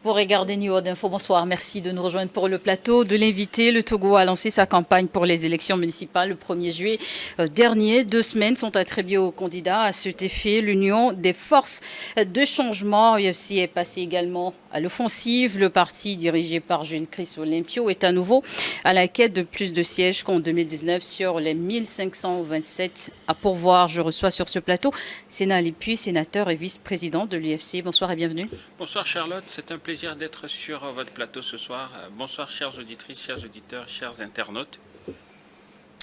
Vous regardez New World Info, bonsoir. Merci de nous rejoindre pour le plateau de l'invité. Le Togo a lancé sa campagne pour les élections municipales le 1er juillet dernier. 2 semaines sont attribuées aux candidats. À cet effet, l'Union des forces de changement, UFC, est passée également à l'offensive. Le parti dirigé par Jeune Christ Olympio est à nouveau à la quête de plus de sièges qu'en 2019 sur les 1527 à pourvoir. Je reçois sur ce plateau Sénat Lépuy, sénateur et vice-président de l'UFC. Bonsoir et bienvenue. Bonsoir Charlotte, c'est un plaisir d'être sur votre plateau ce soir. Bonsoir chères auditrices, chers auditeurs, chers internautes.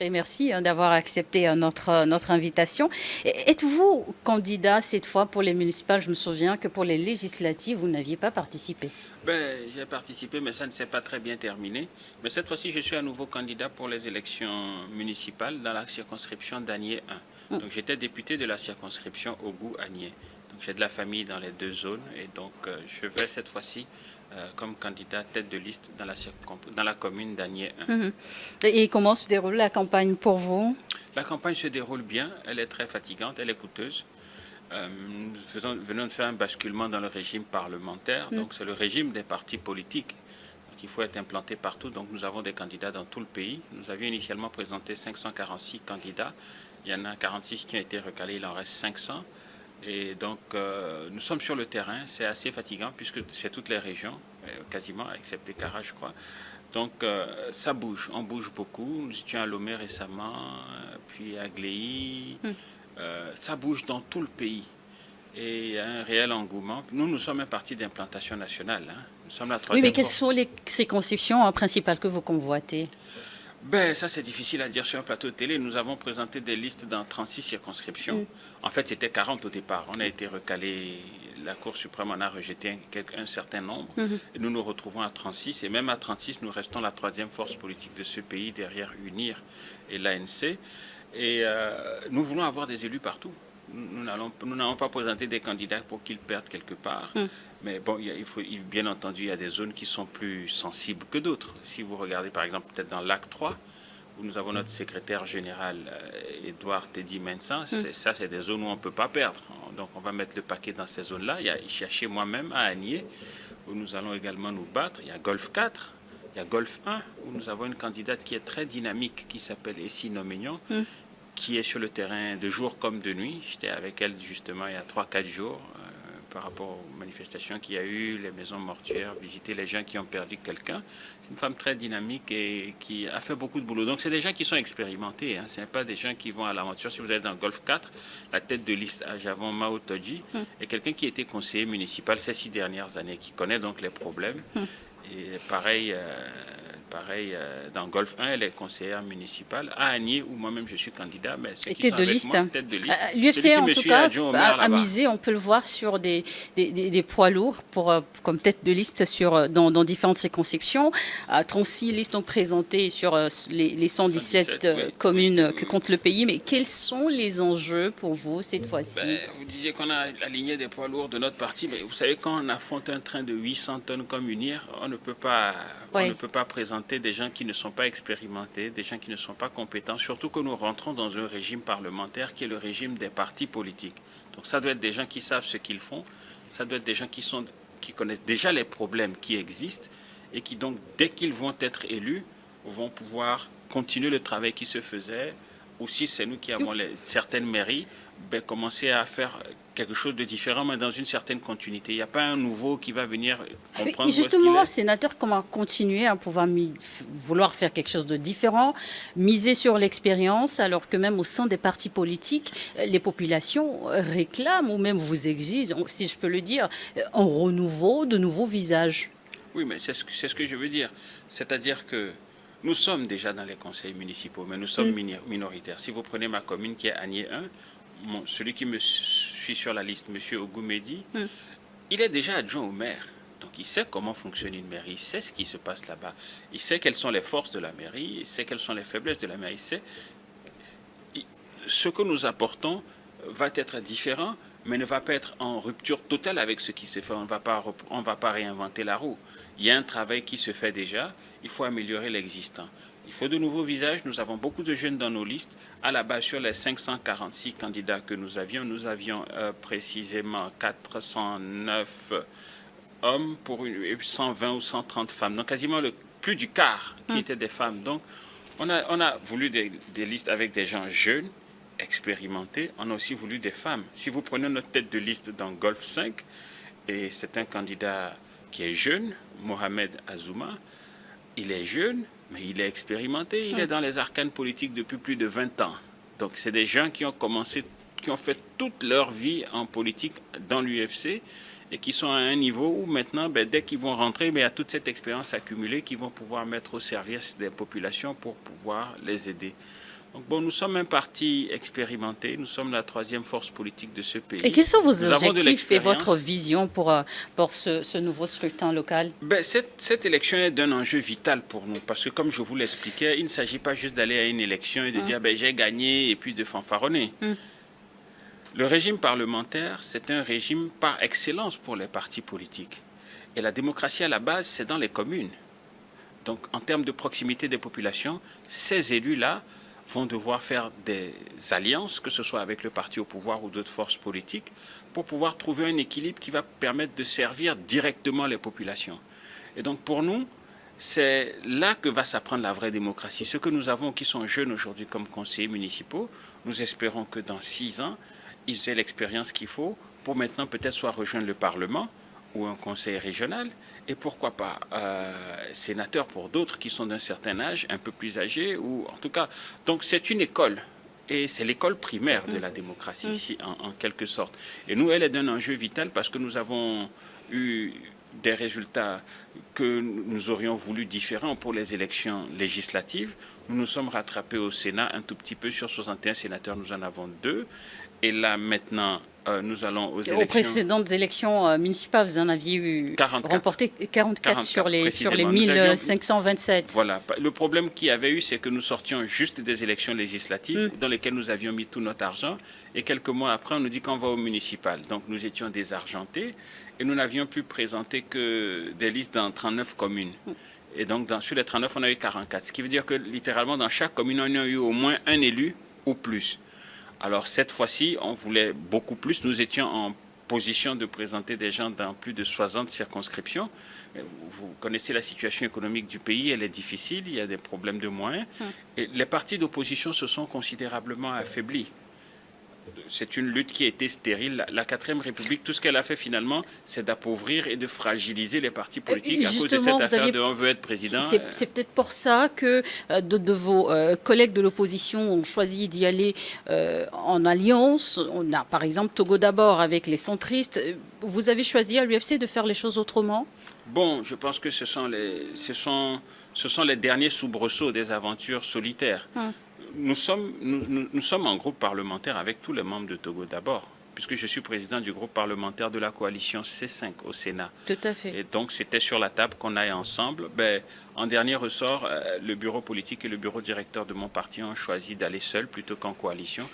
Et merci d'avoir accepté notre invitation. Êtes-vous candidat cette fois pour les municipales? Je me souviens que pour les législatives, vous n'aviez pas participé. J'ai participé, mais ça ne s'est pas très bien terminé. Mais cette fois-ci, je suis à nouveau candidat pour les élections municipales dans la circonscription d'Anié 1. Donc j'étais député de la circonscription Ogou-Anié. Donc j'ai de la famille dans les deux zones et donc je vais cette fois-ci comme candidat tête de liste dans la commune d'Anié 1. Et comment se déroule la campagne pour vous? La campagne se déroule bien, elle est très fatigante, elle est coûteuse. Nous venons de faire un basculement dans le régime parlementaire, donc c'est le régime des partis politiques. Donc il faut être implanté partout, donc nous avons des candidats dans tout le pays. Nous avions initialement présenté 546 candidats, il y en a 46 qui ont été recalés, il en reste 500. Et donc nous sommes sur le terrain, c'est assez fatigant puisque c'est toutes les régions, quasiment, excepté Kara je crois. Donc ça bouge, on bouge beaucoup. Nous étions à Lomé récemment, puis à Gléy. Ça bouge dans tout le pays. Et il y a un réel engouement. Nous sommes un parti d'implantation nationale. Nous sommes la troisième. Oui, mais quelles sont les circonscriptions principales que vous convoitez? Ça, c'est difficile à dire sur un plateau de télé. Nous avons présenté des listes dans 36 circonscriptions. En fait, c'était 40 au départ. On a été recalé. La Cour suprême en a rejeté un certain nombre. Et nous nous retrouvons à 36. Et même à 36, nous restons la troisième force politique de ce pays, derrière UNIR et l'ANC. Et nous voulons avoir des élus partout. Nous n'allons pas présenter des candidats pour qu'ils perdent quelque part. Mais bon, bien entendu, il y a des zones qui sont plus sensibles que d'autres. Si vous regardez par exemple peut-être dans l'Ac 3, où nous avons notre secrétaire général, Edouard Teddy Mensan, c'est des zones où on ne peut pas perdre. Donc on va mettre le paquet dans ces zones-là. Il y a chez moi-même à Agnier, où nous allons également nous battre. Il y a Golf 4, il y a Golf 1, où nous avons une candidate qui est très dynamique, qui s'appelle Essie Nomignon, qui est sur le terrain de jour comme de nuit. J'étais avec elle justement il y a 3-4 jours par rapport aux manifestations qu'il y a eu, les maisons mortuaires, visiter les gens qui ont perdu quelqu'un. C'est une femme très dynamique et qui a fait beaucoup de boulot. Donc c'est des gens qui sont expérimentés. Ce n'est pas des gens qui vont à l'aventure. Si vous êtes dans le Golf 4, la tête de liste à Javon Mao Todji est quelqu'un qui a été conseiller municipal ces 6 dernières années, qui connaît donc les problèmes. Et pareil... dans Golf 1, elle est conseillère municipale. À Agnier, où moi-même je suis candidat, mais ceux qui sont avec moi, tête de liste. L'UFC, en tout cas, a misé, on peut le voir, sur des poids lourds comme tête de liste dans différentes circonscriptions. 36 listes donc présentées sur les 117 communes que compte le pays. Mais quels sont les enjeux pour vous cette fois-ci? Vous disiez qu'on a aligné des poids lourds de notre parti, mais vous savez, quand on affronte un train de 800 tonnes comme UNIR, on ne peut pas présenter des gens qui ne sont pas expérimentés, des gens qui ne sont pas compétents, surtout que nous rentrons dans un régime parlementaire qui est le régime des partis politiques. Donc ça doit être des gens qui savent ce qu'ils font, ça doit être des gens qui connaissent déjà les problèmes qui existent et qui donc, dès qu'ils vont être élus, vont pouvoir continuer le travail qui se faisait, ou si c'est nous qui avons certaines mairies, commencer à faire quelque chose de différent, mais dans une certaine continuité. Il n'y a pas un nouveau qui va venir comprendre. Et justement, sénateur, comment continuer à vouloir faire quelque chose de différent, miser sur l'expérience, alors que même au sein des partis politiques, les populations réclament ou même vous exigent, si je peux le dire, un renouveau, de nouveaux visages? Oui, mais c'est ce que je veux dire. C'est-à-dire que nous sommes déjà dans les conseils municipaux, mais nous sommes minoritaires. Si vous prenez ma commune qui est Agnier 1, celui qui me suit sur la liste, M. Ogoumedi, il est déjà adjoint au maire. Donc il sait comment fonctionne une mairie, il sait ce qui se passe là-bas. Il sait quelles sont les forces de la mairie, il sait quelles sont les faiblesses de la mairie. Il sait ce que nous apportons va être différent, mais ne va pas être en rupture totale avec ce qui se fait. On ne va pas réinventer la roue. Il y a un travail qui se fait déjà, il faut améliorer l'existant. Il faut de nouveaux visages. Nous avons beaucoup de jeunes dans nos listes. À la base, sur les 546 candidats que nous avions précisément 409 hommes pour 120 ou 130 femmes. Donc quasiment plus du quart qui étaient des femmes. Donc on a voulu des listes avec des gens jeunes, expérimentés. On a aussi voulu des femmes. Si vous prenez notre tête de liste dans Golf 5, et c'est un candidat qui est jeune, Mohamed Azouma, il est jeune, mais il est expérimenté. Il est dans les arcanes politiques depuis plus de 20 ans. Donc c'est des gens qui ont commencé, qui ont fait toute leur vie en politique dans l'UFC et qui sont à un niveau où maintenant, dès qu'ils vont rentrer, il y a toute cette expérience accumulée qu'ils vont pouvoir mettre au service des populations pour pouvoir les aider. Donc bon, nous sommes un parti expérimenté, nous sommes la 3e force politique de ce pays. Et quels sont vos objectifs et votre vision pour ce nouveau scrutin local? Cette élection est d'un enjeu vital pour nous, parce que comme je vous l'expliquais, il ne s'agit pas juste d'aller à une élection et de dire j'ai gagné et puis de fanfaronner. Le régime parlementaire, c'est un régime par excellence pour les partis politiques. Et la démocratie à la base, c'est dans les communes. Donc en termes de proximité des populations, ces élus-là vont devoir faire des alliances, que ce soit avec le parti au pouvoir ou d'autres forces politiques, pour pouvoir trouver un équilibre qui va permettre de servir directement les populations. Et donc pour nous, c'est là que va s'apprendre la vraie démocratie. Ceux que nous avons qui sont jeunes aujourd'hui comme conseillers municipaux, nous espérons que dans 6 ans, ils aient l'expérience qu'il faut pour maintenant peut-être soit rejoindre le Parlement ou un conseil régional, et pourquoi pas sénateur pour d'autres qui sont d'un certain âge, un peu plus âgés, ou en tout cas. Donc c'est une école, et c'est l'école primaire de la démocratie ici, en quelque sorte. Et nous, elle est d'un enjeu vital parce que nous avons eu des résultats que nous aurions voulu différents pour les élections législatives. Nous nous sommes rattrapés au Sénat un tout petit peu. Sur 61 sénateurs, nous en avons 2. Et là, maintenant, nous allons aux élections. Aux précédentes élections municipales, vous en aviez eu 44. Remporté 44 sur les 1527. Voilà. Le problème qu'il y avait eu, c'est que nous sortions juste des élections législatives dans lesquelles nous avions mis tout notre argent. Et quelques mois après, on nous dit qu'on va au municipal. Donc, nous étions désargentés et nous n'avions pu présenter que des listes dans 39 communes. Et donc, sur les 39, on a eu 44. Ce qui veut dire que, littéralement, dans chaque commune, on a eu au moins un élu ou plus. Alors cette fois-ci, on voulait beaucoup plus. Nous étions en position de présenter des gens dans plus de 60 circonscriptions. Vous connaissez la situation économique du pays, elle est difficile, il y a des problèmes de moyens. Et les partis d'opposition se sont considérablement affaiblis. C'est une lutte qui a été stérile. La 4e République, tout ce qu'elle a fait finalement, c'est d'appauvrir et de fragiliser les partis politiques à cause de cette affaire de on veut être président. C'est peut-être pour ça que de vos collègues de l'opposition ont choisi d'y aller en alliance. On a par exemple Togo d'abord avec les centristes. Vous avez choisi à l'UFC de faire les choses autrement? Bon, je pense que ce sont les derniers soubresauts des aventures solitaires. Nous sommes en groupe parlementaire avec tous les membres de Togo d'abord, puisque je suis président du groupe parlementaire de la coalition C5 au Sénat. Tout à fait. Et donc, c'était sur la table qu'on aille ensemble. En dernier ressort, le bureau politique et le bureau directeur de mon parti ont choisi d'aller seuls plutôt qu'en coalition.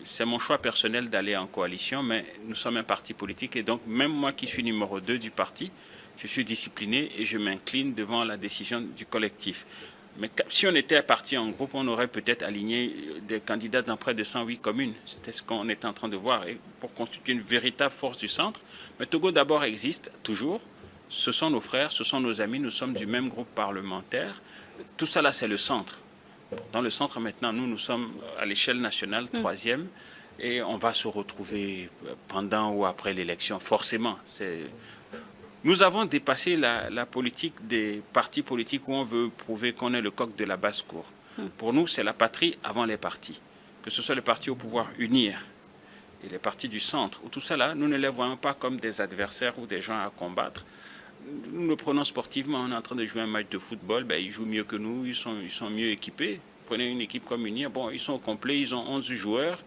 C'est mon choix personnel d'aller en coalition, mais nous sommes un parti politique et donc même moi qui suis numéro 2 du parti, je suis discipliné et je m'incline devant la décision du collectif. Mais si on était parti en groupe, on aurait peut-être aligné des candidats dans près de 108 communes. C'était ce qu'on était en train de voir et pour constituer une véritable force du centre. Mais Togo d'abord existe toujours. Ce sont nos frères, ce sont nos amis, nous sommes du même groupe parlementaire. Tout ça là, c'est le centre. Dans le centre maintenant, nous sommes à l'échelle nationale, 3e, et on va se retrouver pendant ou après l'élection, forcément. Nous avons dépassé la politique des partis politiques où on veut prouver qu'on est le coq de la basse-cour. Pour nous, c'est la patrie avant les partis. Que ce soit les partis au pouvoir unir et les partis du centre, où tout ça là, nous ne les voyons pas comme des adversaires ou des gens à combattre. Nous le prenons sportivement, on est en train de jouer un match de football, ils jouent mieux que nous, ils sont mieux équipés. Prenez une équipe comme Unir, ils sont au complet, ils ont 11 joueurs.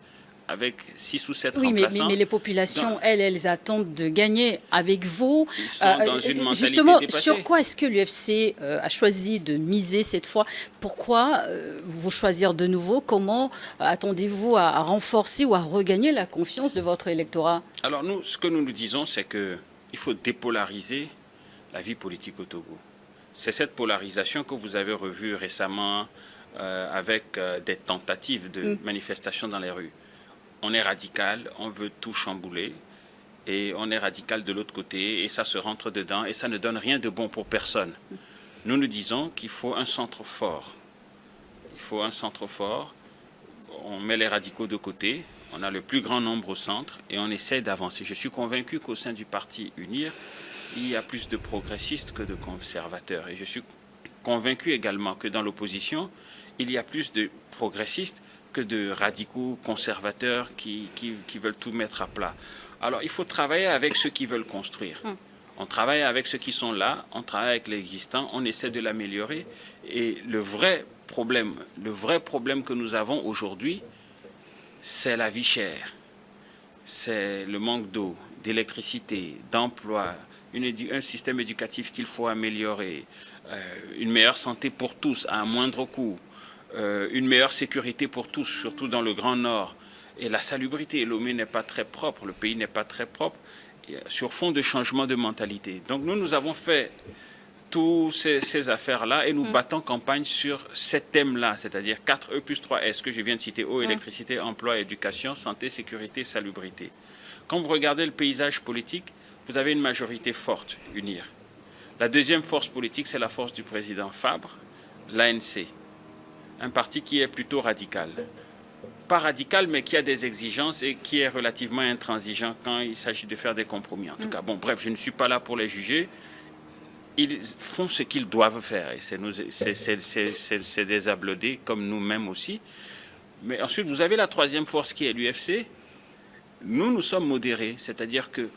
Avec 6 ou 7 remplaçants. Mais les populations, elles attendent de gagner avec vous. Ils sont dans une mentalité justement, dépassée. sur quoi est-ce que l'UFC a choisi de miser cette fois? Pourquoi vous choisir de nouveau? Comment attendez-vous à renforcer ou à regagner la confiance de votre électorat? Alors nous, ce que nous disons, c'est qu'il faut dépolariser la vie politique au Togo. C'est cette polarisation que vous avez revue récemment avec des tentatives de manifestations dans les rues. On est radical, on veut tout chambouler et on est radical de l'autre côté, et ça se rentre dedans, et ça ne donne rien de bon pour personne. Nous nous disons qu'il faut un centre fort. Il faut un centre fort. On met les radicaux de côté, on a le plus grand nombre au centre, et on essaie d'avancer. Je suis convaincu qu'au sein du parti UNIR, il y a plus de progressistes que de conservateurs. Et je suis convaincu également que dans l'opposition, il y a plus de progressistes que de radicaux conservateurs qui veulent tout mettre à plat. Alors, il faut travailler avec ceux qui veulent construire. On travaille avec ceux qui sont là, on travaille avec l'existant, on essaie de l'améliorer. Et le vrai problème que nous avons aujourd'hui, c'est la vie chère. C'est le manque d'eau, d'électricité, d'emploi, un système éducatif qu'il faut améliorer, une meilleure santé pour tous à un moindre coût, une meilleure sécurité pour tous, surtout dans le Grand Nord. Et la salubrité, Lomé n'est pas très propre, le pays n'est pas très propre, sur fond de changement de mentalité. Donc nous avons fait toutes ces affaires-là et nous battons campagne sur ces thèmes-là, c'est-à-dire 4E plus 3S que je viens de citer, eau, électricité, emploi, éducation, santé, sécurité, salubrité. Quand vous regardez le paysage politique, vous avez une majorité forte, UNIR. La deuxième force politique, c'est la force du président Fabre, l'ANC, un parti qui est plutôt radical. Pas radical, mais qui a des exigences et qui est relativement intransigeant quand il s'agit de faire des compromis. En tout cas, bon, bref, je ne suis pas là pour les juger. Ils font ce qu'ils doivent faire. Et c'est des ableudés, comme nous-mêmes aussi. Mais ensuite, vous avez la troisième force qui est l'UFC. Nous sommes modérés, c'est-à-dire que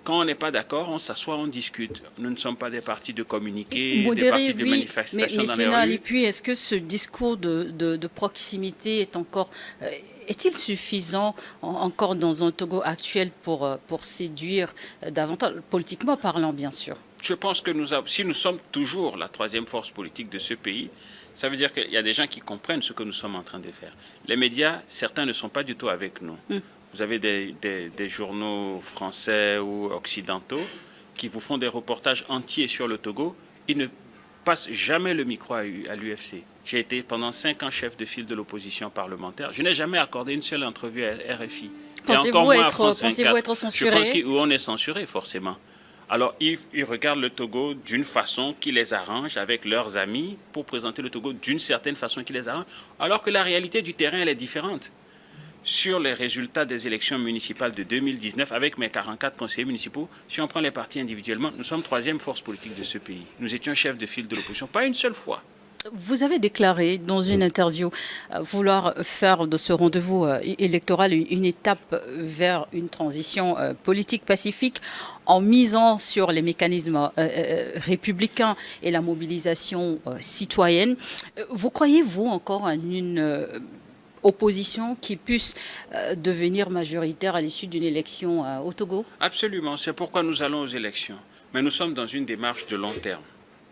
quand on n'est pas d'accord, on s'assoit, on discute. Nous ne sommes pas des partis de communiquer, des partis de manifestation dans les rues. Et puis, est-ce que ce discours de proximité est-il suffisant encore dans un Togo actuel pour séduire davantage, politiquement parlant, bien sûr? Je pense que si nous sommes toujours la troisième force politique de ce pays, ça veut dire qu'il y a des gens qui comprennent ce que nous sommes en train de faire. Les médias, certains ne sont pas du tout avec nous. Vous avez des journaux français ou occidentaux qui vous font des reportages entiers sur le Togo. Ils ne passent jamais le micro à l'UFC. J'ai été pendant 5 ans chef de file de l'opposition parlementaire. Je n'ai jamais accordé une seule entrevue à RFI. Pensez-vous être censuré? Je pense qu'on est censuré, forcément. Alors, ils regardent le Togo d'une façon qui les arrange avec leurs amis pour présenter le Togo d'une certaine façon qui les arrange, alors que la réalité du terrain, elle est différente. Sur les résultats des élections municipales de 2019, avec mes 44 conseillers municipaux, si on prend les partis individuellement, nous sommes troisième force politique de ce pays. Nous étions chefs de file de l'opposition, pas une seule fois. Vous avez déclaré dans une interview vouloir faire de ce rendez-vous électoral une étape vers une transition politique pacifique en misant sur les mécanismes républicains et la mobilisation citoyenne. Vous croyez-vous encore en une opposition qui puisse devenir majoritaire à l'issue d'une élection au Togo? Absolument, c'est pourquoi nous allons aux élections. Mais nous sommes dans une démarche de long terme.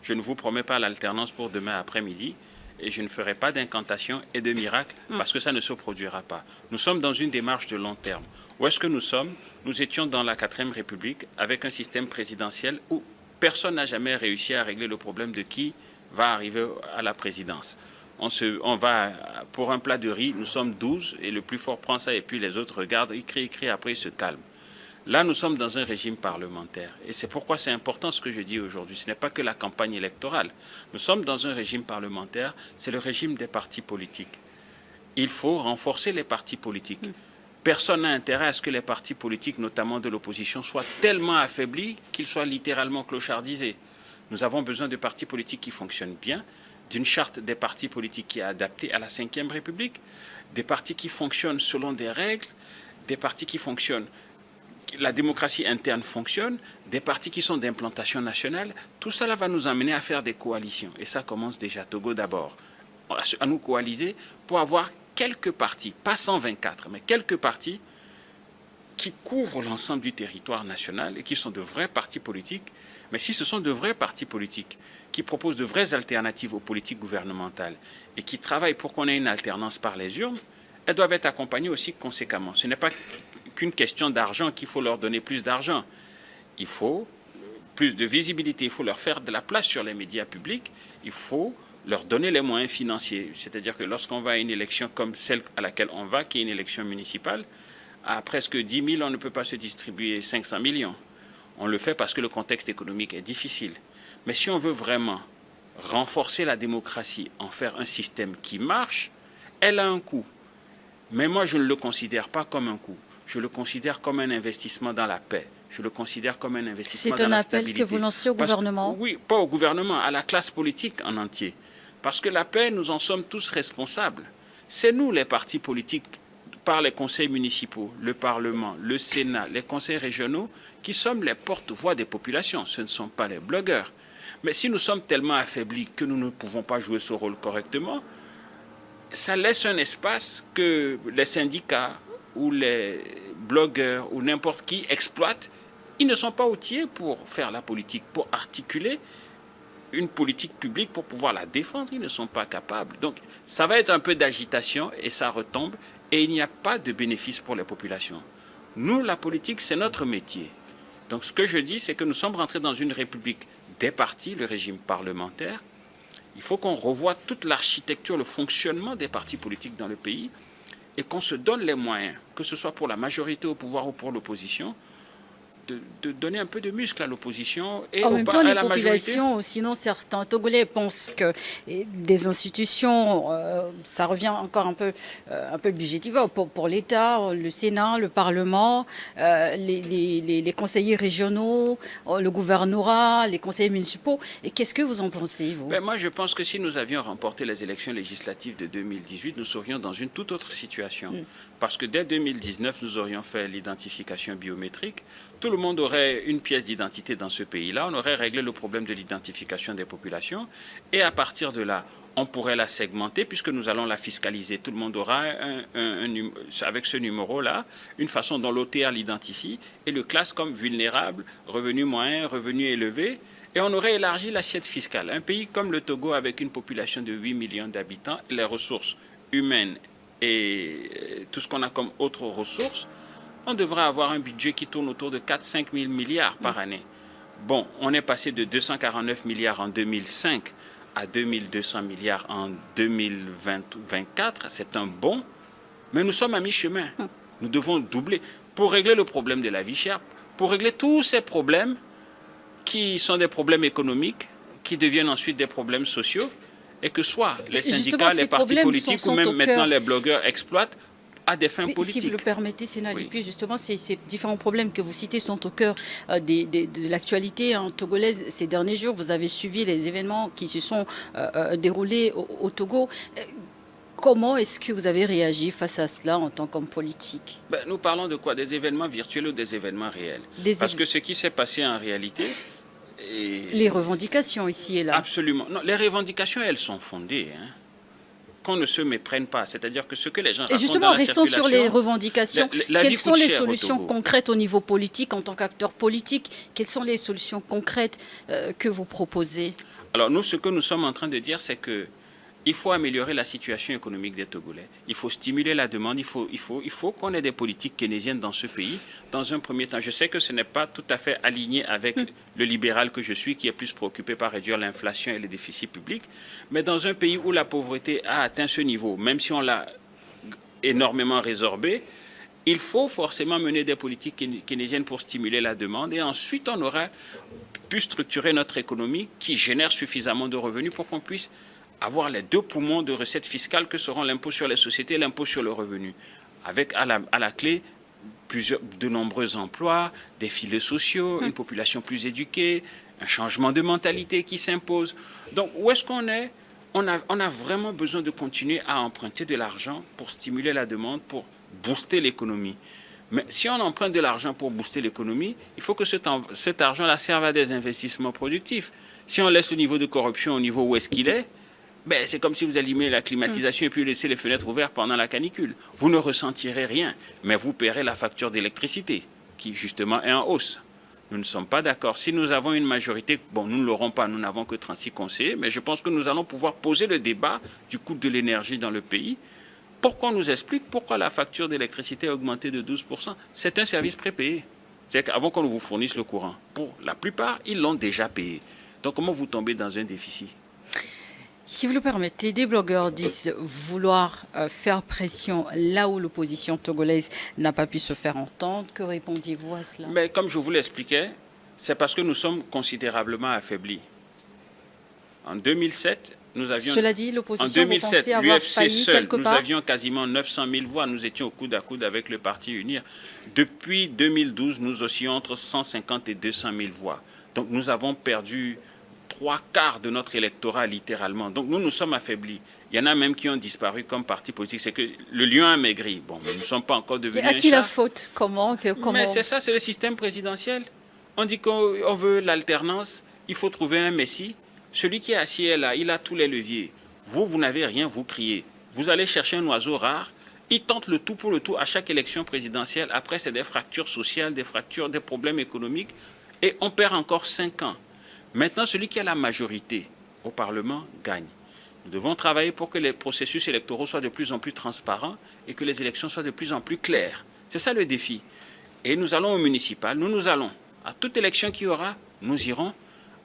Je ne vous promets pas l'alternance pour demain après-midi et je ne ferai pas d'incantation et de miracles parce que ça ne se produira pas. Nous sommes dans une démarche de long terme. Où est-ce que nous sommes? Nous étions dans la 4e République avec un système présidentiel où personne n'a jamais réussi à régler le problème de qui va arriver à la présidence. On va pour un plat de riz, nous sommes 12 et le plus fort prend ça et puis les autres regardent, ils crient, après ils se calment. Là, nous sommes dans un régime parlementaire. Et c'est pourquoi c'est important ce que je dis aujourd'hui. Ce n'est pas que la campagne électorale. Nous sommes dans un régime parlementaire. C'est le régime des partis politiques. Il faut renforcer les partis politiques. Personne n'a intérêt à ce que les partis politiques, notamment de l'opposition, soient tellement affaiblis qu'ils soient littéralement clochardisés. Nous avons besoin de partis politiques qui fonctionnent bien, d'une charte des partis politiques qui est adaptée à la 5e République, des partis qui fonctionnent selon des règles, des partis qui fonctionnent. La démocratie interne fonctionne, des partis qui sont d'implantation nationale, tout cela va nous amener à faire des coalitions. Et ça commence déjà, Togo d'abord, à nous coaliser pour avoir quelques partis, pas 124, mais quelques partis qui couvrent l'ensemble du territoire national et qui sont de vrais partis politiques. Mais si ce sont de vrais partis politiques qui proposent de vraies alternatives aux politiques gouvernementales et qui travaillent pour qu'on ait une alternance par les urnes, elles doivent être accompagnées aussi conséquemment. Ce n'est pas qu'une question d'argent qu'il faut leur donner plus d'argent. Il faut plus de visibilité, il faut leur faire de la place sur les médias publics, il faut leur donner les moyens financiers. C'est-à-dire que lorsqu'on va à une élection comme celle à laquelle on va, qui est une élection municipale, À presque 10 000, on ne peut pas se distribuer 500 millions. On le fait parce que le contexte économique est difficile. Mais si on veut vraiment renforcer la démocratie, en faire un système qui marche, elle a un coût. Mais moi, je ne le considère pas comme un coût. Je le considère comme un investissement dans la paix. Je le considère comme un investissement dans la stabilité. C'est un appel que vous lancez au gouvernement? Oui, pas au gouvernement, à la classe politique en entier. Parce que la paix, nous en sommes tous responsables. C'est nous, les partis politiques, par les conseils municipaux, le Parlement, le Sénat, les conseils régionaux, qui sommes les porte-voix des populations. Ce ne sont pas les blogueurs. Mais si nous sommes tellement affaiblis que nous ne pouvons pas jouer ce rôle correctement, ça laisse un espace que les syndicats ou les blogueurs ou n'importe qui exploitent. Ils ne sont pas outillés pour faire la politique, pour articuler une politique publique, pour pouvoir la défendre. Ils ne sont pas capables. Donc, ça va être un peu d'agitation et ça retombe et il n'y a pas de bénéfice pour les populations. Nous, la politique, c'est notre métier. Donc, ce que je dis, c'est que nous sommes rentrés dans une république des partis, le régime parlementaire. Il faut qu'on revoie toute l'architecture, le fonctionnement des partis politiques dans le pays et qu'on se donne les moyens, que ce soit pour la majorité au pouvoir ou pour l'opposition, de donner un peu de muscle à l'opposition et en même temps, à les la majorité. populations, sinon certains Togolais pensent que des institutions, ça revient encore un peu budgétivore pour l'État, le Sénat, le Parlement, les conseillers régionaux, le gouvernorat, les conseillers municipaux. Et qu'est-ce que vous en pensez, vous? Moi, je pense que si nous avions remporté les élections législatives de 2018, nous serions dans une toute autre situation. Parce que dès 2019, nous aurions fait l'identification biométrique. Tout le monde aurait une pièce d'identité dans ce pays-là. On aurait réglé le problème de l'identification des populations. Et à partir de là, on pourrait la segmenter puisque nous allons la fiscaliser. Tout le monde aura, avec ce numéro-là, une façon dont l'OTR l'identifie et le classe comme vulnérable, revenu moyen, revenu élevé. Et on aurait élargi l'assiette fiscale. Un pays comme le Togo, avec une population de 8 millions d'habitants, les ressources humaines et tout ce qu'on a comme autres ressources, on devrait avoir un budget qui tourne autour de 4-5 000 milliards par année. Bon, on est passé de 249 milliards en 2005 à 2200 milliards en 2024. C'est un bond, mais nous sommes à mi-chemin. Nous devons doubler pour régler le problème de la vie chère, pour régler tous ces problèmes qui sont des problèmes économiques, qui deviennent ensuite des problèmes sociaux, et que soit les syndicats, les partis politiques ou même maintenant les blogueurs exploitent à des fins politiques. Si vous le permettez, Sénat Lépie, justement, ces différents problèmes que vous citez sont au cœur de l'actualité togolaise ces derniers jours. Vous avez suivi les événements qui se sont déroulés au Togo. Comment est-ce que vous avez réagi face à cela en tant qu'homme politique? Nous parlons de quoi? Des événements virtuels ou des événements réels? Parce que ce qui s'est passé en réalité... Les revendications ici et là. Absolument. Non, les revendications, elles sont fondées. Qu'on ne se méprenne pas. C'est-à-dire que ce que les gens racontent. Et justement, restons sur les revendications. Quelles sont les solutions concrètes au niveau politique, en tant qu'acteur politique? Quelles sont les solutions concrètes que vous proposez? Alors nous, ce que nous sommes en train de dire, c'est que il faut améliorer la situation économique des Togolais. Il faut stimuler la demande. Il faut qu'on ait des politiques keynésiennes dans ce pays. Dans un premier temps, je sais que ce n'est pas tout à fait aligné avec le libéral que je suis, qui est plus préoccupé par réduire l'inflation et les déficits publics. Mais dans un pays où la pauvreté a atteint ce niveau, même si on l'a énormément résorbée, il faut forcément mener des politiques keynésiennes pour stimuler la demande. Et ensuite, on aura pu structurer notre économie qui génère suffisamment de revenus pour qu'on puisse avoir les deux poumons de recettes fiscales que seront l'impôt sur les sociétés et l'impôt sur le revenu. Avec à la clé de nombreux emplois, des filets sociaux, une population plus éduquée, un changement de mentalité qui s'impose. Donc où est-ce qu'on est? On a vraiment besoin de continuer à emprunter de l'argent pour stimuler la demande, pour booster l'économie. Mais si on emprunte de l'argent pour booster l'économie, il faut que cet argent-là serve à des investissements productifs. Si on laisse le niveau de corruption au niveau où est-ce qu'il est, c'est comme si vous allumez la climatisation et puis laissez les fenêtres ouvertes pendant la canicule. Vous ne ressentirez rien, mais vous paierez la facture d'électricité, qui justement est en hausse. Nous ne sommes pas d'accord. Si nous avons une majorité, nous ne l'aurons pas, nous n'avons que 36 conseillers, mais je pense que nous allons pouvoir poser le débat du coût de l'énergie dans le pays pour qu'on nous explique pourquoi la facture d'électricité a augmenté de 12%. C'est un service prépayé. C'est-à-dire qu'avant qu'on vous fournisse le courant, pour la plupart, ils l'ont déjà payé. Donc comment vous tombez dans un déficit? Si vous le permettez, des blogueurs disent vouloir faire pression là où l'opposition togolaise n'a pas pu se faire entendre. Que répondez-vous à cela? Mais comme je vous l'expliquais, c'est parce que nous sommes considérablement affaiblis. En 2007, nous avions... Cela dit, En l'opposition, vous 2007, pensez avoir l'UFC failli seul, quelque nous part? avions quasiment 900 000 voix. Nous étions au coude à coude avec le Parti Unir. Depuis 2012, nous oscillons entre 150 et 200 000 voix. Donc nous avons perdu 3/4 de notre électorat littéralement. Donc nous sommes affaiblis. Il y en a même qui ont disparu comme parti politique. C'est que le lion a maigri. Bon, mais nous ne sommes pas encore devenus À un qui la chat. faute? Comment Mais c'est ça, c'est le système présidentiel. On dit qu'on veut l'alternance, il faut trouver un messie. Celui qui est assis est là, il a tous les leviers. Vous n'avez rien, vous criez. Vous allez chercher un oiseau rare, il tente le tout pour le tout à chaque élection présidentielle. Après, c'est des fractures sociales, des fractures, des problèmes économiques. Et on perd encore 5 ans. Maintenant, celui qui a la majorité au Parlement gagne. Nous devons travailler pour que les processus électoraux soient de plus en plus transparents et que les élections soient de plus en plus claires. C'est ça le défi. Et nous allons au municipal, nous allons. À toute élection qu'il y aura, nous irons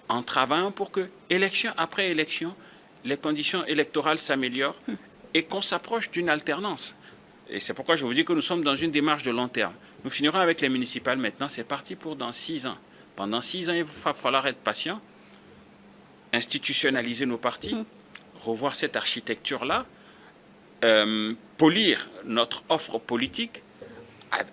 en travaillant pour que, élection après élection, les conditions électorales s'améliorent et qu'on s'approche d'une alternance. Et c'est pourquoi je vous dis que nous sommes dans une démarche de long terme. Nous finirons avec les municipales maintenant, c'est parti pour dans 6 ans. Pendant 6 ans, il va falloir être patient, institutionnaliser nos partis, revoir cette architecture-là, polir notre offre politique,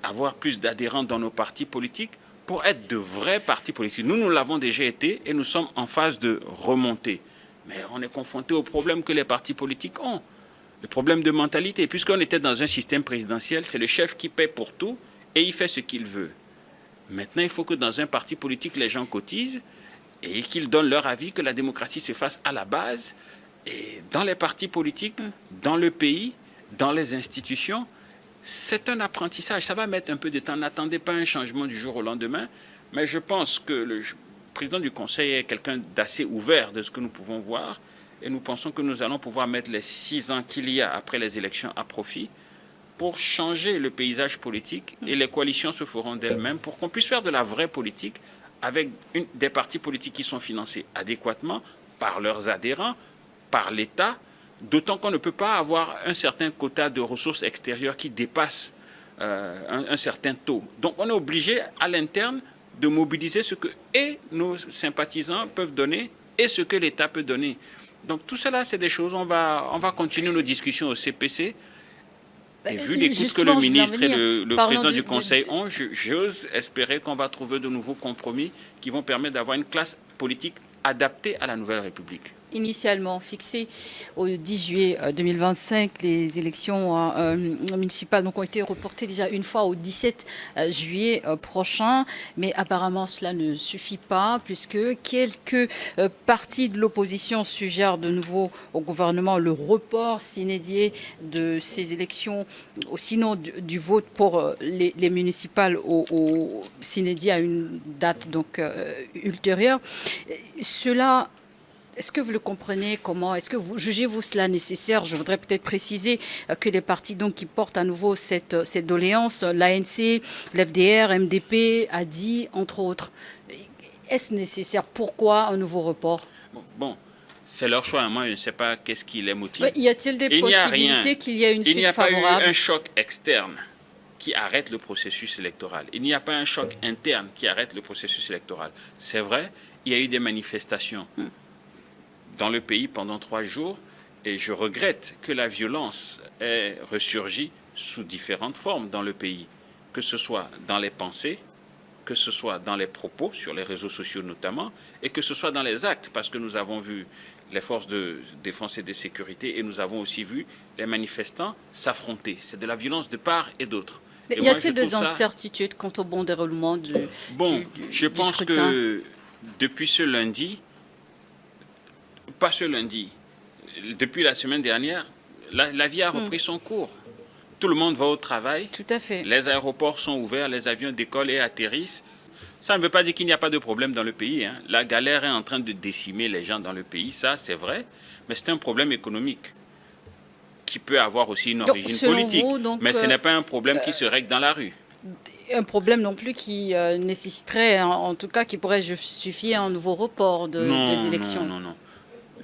avoir plus d'adhérents dans nos partis politiques pour être de vrais partis politiques. Nous l'avons déjà été et nous sommes en phase de remontée. Mais on est confronté aux problèmes que les partis politiques ont. Le problème de mentalité. Puisqu'on était dans un système présidentiel, c'est le chef qui paie pour tout et il fait ce qu'il veut. Maintenant, il faut que dans un parti politique, les gens cotisent et qu'ils donnent leur avis, que la démocratie se fasse à la base. Et dans les partis politiques, dans le pays, dans les institutions, c'est un apprentissage. Ça va mettre un peu de temps. N'attendez pas un changement du jour au lendemain. Mais je pense que le président du Conseil est quelqu'un d'assez ouvert de ce que nous pouvons voir. Et nous pensons que nous allons pouvoir mettre les 6 ans qu'il y a après les élections à profit pour changer le paysage politique. Et les coalitions se feront d'elles-mêmes pour qu'on puisse faire de la vraie politique avec des partis politiques qui sont financés adéquatement par leurs adhérents, par l'État. D'autant qu'on ne peut pas avoir un certain quota de ressources extérieures qui dépasse un certain taux. Donc on est obligé à l'interne de mobiliser ce que et nos sympathisants peuvent donner et ce que l'État peut donner. Donc tout cela, c'est des choses, on va continuer nos discussions au CPC. Et vu l'écoute que le ministre et le président du Conseil ont, j'ose espérer qu'on va trouver de nouveaux compromis qui vont permettre d'avoir une classe politique adaptée à la nouvelle République. Initialement fixé au 10 juillet 2025, les élections municipales donc, ont été reportées déjà une fois au 17 juillet prochain. Mais apparemment, cela ne suffit pas puisque quelques partis de l'opposition suggèrent de nouveau au gouvernement le report s'inédié de ces élections, sinon du vote pour les municipales au s'inédié à une date donc ultérieure. Cela... Est-ce que vous le comprenez? Comment est-ce que vous jugez-vous cela nécessaire? Je voudrais peut-être préciser que les partis donc, qui portent à nouveau cette doléance, l'ANC, l'FDR, MDP, ADI, entre autres, est-ce nécessaire? Pourquoi un nouveau report? Bon, c'est leur choix. Moi, je ne sais pas qu'est-ce qui les motive. Y a-t-il des possibilités qu'il y ait une suite favorable? Il n'y a pas eu un choc externe qui arrête le processus électoral. Il n'y a pas un choc interne qui arrête le processus électoral. C'est vrai, il y a eu des manifestations dans le pays pendant 3 jours et je regrette que la violence ait ressurgi sous différentes formes dans le pays, que ce soit dans les pensées, que ce soit dans les propos, sur les réseaux sociaux notamment, et que ce soit dans les actes, parce que nous avons vu les forces de défense et de sécurité et nous avons aussi vu les manifestants s'affronter. C'est de la violence de part et d'autre. Y a-t-il des incertitudes quant au bon déroulement du je pense scrutin? Que depuis ce lundi, pas ce lundi, depuis la semaine dernière, la vie a repris son cours. Tout le monde va au travail. Tout à fait. Les aéroports sont ouverts, les avions décollent et atterrissent. Ça ne veut pas dire qu'il n'y a pas de problème dans le pays. La galère est en train de décimer les gens dans le pays, ça c'est vrai, mais c'est un problème économique qui peut avoir aussi une origine politique. Mais ce n'est pas un problème qui se règle dans la rue. Un problème non plus qui nécessiterait, en tout cas, qui pourrait justifier un nouveau report des élections. Non.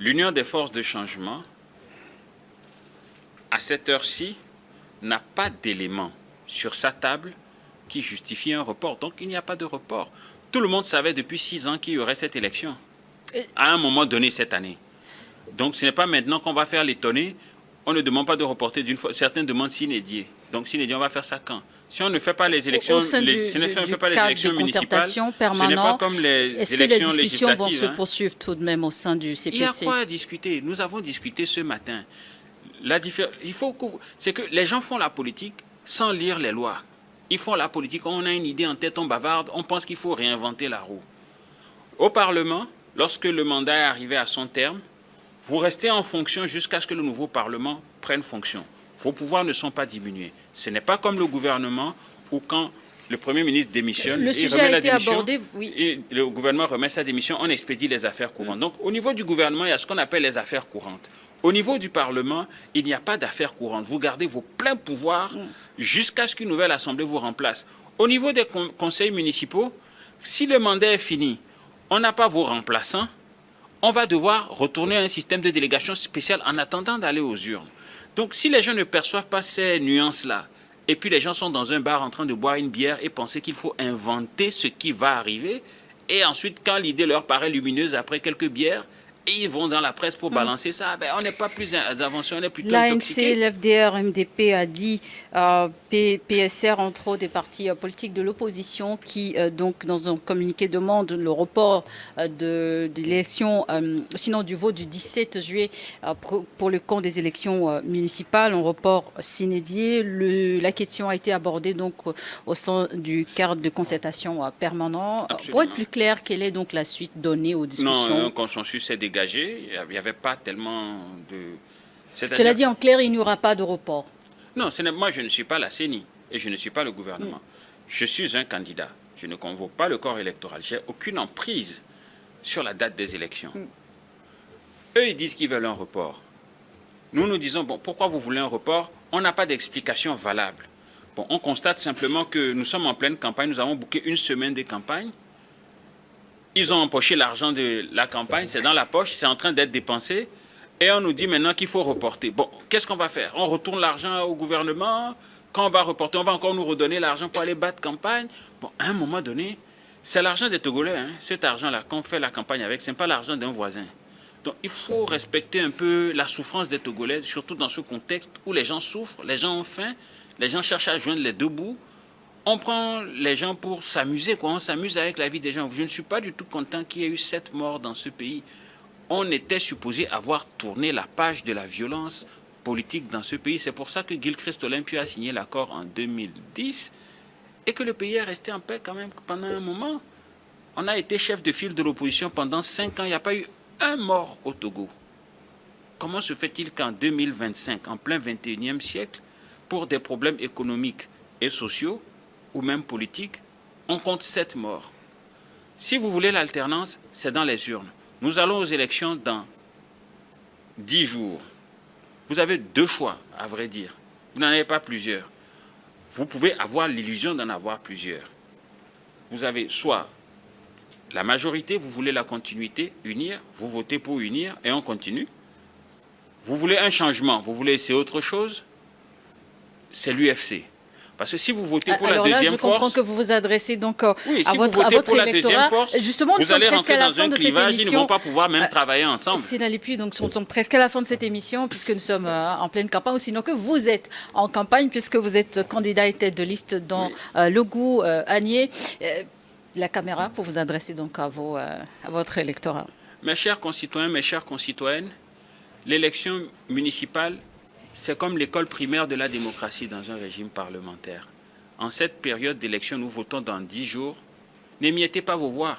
l'Union des forces de changement, à cette heure-ci, n'a pas d'éléments sur sa table qui justifie un report. Donc, il n'y a pas de report. Tout le monde savait depuis 6 ans qu'il y aurait cette élection, à un moment donné cette année. Donc, ce n'est pas maintenant qu'on va faire l'étonner. On ne demande pas de reporter d'une fois. Certains demandent s'inédier. Donc, s'inédier, on va faire ça quand? Si on ne fait pas les élections, Au sein du cadre de concertation permanent, est-ce que les discussions vont se poursuivre tout de même au sein du CPC? Il y a quoi à discuter? Nous avons discuté ce matin. C'est que les gens font la politique sans lire les lois. Ils font la politique, on a une idée en tête, on bavarde, on pense qu'il faut réinventer la roue. Au Parlement, lorsque le mandat est arrivé à son terme, vous restez en fonction jusqu'à ce que le nouveau Parlement prenne fonction. Vos pouvoirs ne sont pas diminués. Ce n'est pas comme le gouvernement où quand le Premier ministre démissionne, le sujet a été abordé, oui. Et le gouvernement remet sa démission, on expédie les affaires courantes. Donc au niveau du gouvernement, il y a ce qu'on appelle les affaires courantes. Au niveau du Parlement, il n'y a pas d'affaires courantes. Vous gardez vos pleins pouvoirs jusqu'à ce qu'une nouvelle assemblée vous remplace. Au niveau des conseils municipaux, si le mandat est fini, on n'a pas vos remplaçants, on va devoir retourner à un système de délégation spéciale en attendant d'aller aux urnes. Donc si les gens ne perçoivent pas ces nuances-là, et puis les gens sont dans un bar en train de boire une bière et penser qu'il faut inventer ce qui va arriver, et ensuite quand l'idée leur paraît lumineuse après quelques bières, et ils vont dans la presse pour balancer ça, ben on n'est pas plus avancé, on est plutôt intoxiqué. L'ANC, l'FDR, MDP a dit, PSR, entre autres, des partis politiques de l'opposition qui, donc, dans un communiqué, demandent le report de l'élection, sinon du vote du 17 juillet pour le compte des élections municipales, un report s'inédié. La question a été abordée donc au sein du cadre de concertation permanent. Absolument. Pour être plus clair, quelle est donc la suite donnée aux discussions? Non, un consensus s'est dégagé. Il n'y avait pas tellement de... Cela dit en clair, il n'y aura pas de report. Non, moi je ne suis pas la CENI et je ne suis pas le gouvernement. Je suis un candidat. Je ne convoque pas le corps électoral. Je n'ai aucune emprise sur la date des élections. Eux, ils disent qu'ils veulent un report. Nous, nous disons, bon, pourquoi vous voulez un report? On n'a pas d'explication valable. Bon, on constate simplement que nous sommes en pleine campagne. Nous avons booké une semaine de campagne. Ils ont empoché l'argent de la campagne, c'est dans la poche, c'est en train d'être dépensé. Et on nous dit maintenant qu'il faut reporter. Bon, qu'est-ce qu'on va faire? On retourne l'argent au gouvernement. Quand on va reporter, on va encore nous redonner l'argent pour aller battre campagne. Bon, à un moment donné, c'est l'argent des Togolais. Hein. Cet argent-là, qu'on fait la campagne avec, ce n'est pas l'argent d'un voisin. Donc, il faut respecter un peu la souffrance des Togolais, surtout dans ce contexte où les gens souffrent, les gens ont faim, les gens cherchent à joindre les deux bouts. On prend les gens pour s'amuser, quoi. On s'amuse avec la vie des gens. Je ne suis pas du tout content qu'il y ait eu 7 morts dans ce pays. On était supposé avoir tourné la page de la violence politique dans ce pays. C'est pour ça que Gilchrist Olympio a signé l'accord en 2010 et que le pays est resté en paix quand même pendant un moment. On a été chef de file de l'opposition pendant 5 ans. Il n'y a pas eu un mort au Togo. Comment se fait-il qu'en 2025, en plein 21e siècle, pour des problèmes économiques et sociaux, ou même politiques, on compte 7 morts? Si vous voulez l'alternance, c'est dans les urnes. Nous allons aux élections dans 10 jours. Vous avez 2 choix, à vrai dire. Vous n'en avez pas plusieurs. Vous pouvez avoir l'illusion d'en avoir plusieurs. Vous avez soit la majorité, vous voulez la continuité, unir, vous votez pour unir et on continue. Vous voulez un changement, vous voulez essayer autre chose, c'est l'UFC. Parce que si vous votez pour la deuxième force... je comprends que vous vous adressez donc oui, à votre électorat. Justement, vous allez rentrer dans un clivage, ils ne vont pas pouvoir même travailler ensemble. C'est n'allez plus, donc nous sommes presque à la fin de cette émission, puisque nous sommes en pleine campagne, ou sinon que vous êtes en campagne, puisque vous êtes candidat et tête de liste dans le goût Agnier. La caméra pour vous adresser donc à votre électorat. Mes chers concitoyens, mes chères concitoyennes, l'élection municipale, c'est comme l'école primaire de la démocratie dans un régime parlementaire. En cette période d'élection, nous votons dans 10 jours. N'émiettez pas vos voix.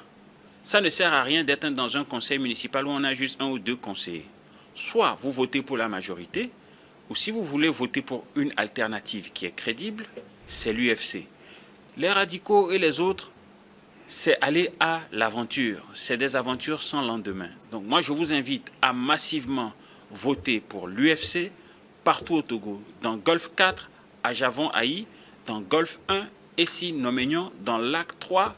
Ça ne sert à rien d'être dans un conseil municipal où on a juste 1 ou 2 conseillers. Soit vous votez pour la majorité, ou si vous voulez voter pour une alternative qui est crédible, c'est l'UFC. Les radicaux et les autres, c'est aller à l'aventure. C'est des aventures sans lendemain. Donc moi, je vous invite à massivement voter pour l'UFC, partout au Togo, dans Golfe 4, à Javon-Haï, dans Golfe 1, Essie-Noménion, dans Lac 3,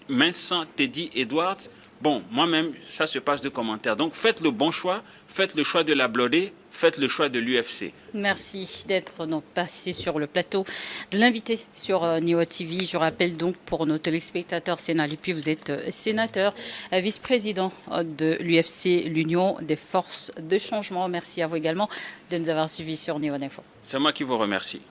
Minsan, Teddy, Edwards, Bon, moi-même, ça se passe de commentaires. Donc faites le bon choix, faites le choix de la Blodée, faites le choix de l'UFC. Merci d'être donc passé sur le plateau de l'invité sur Niwa TV. Je rappelle donc pour nos téléspectateurs Sénal, et puis vous êtes sénateur, vice-président de l'UFC, l'Union des forces de changement. Merci à vous également de nous avoir suivis sur Niwa Info. C'est moi qui vous remercie.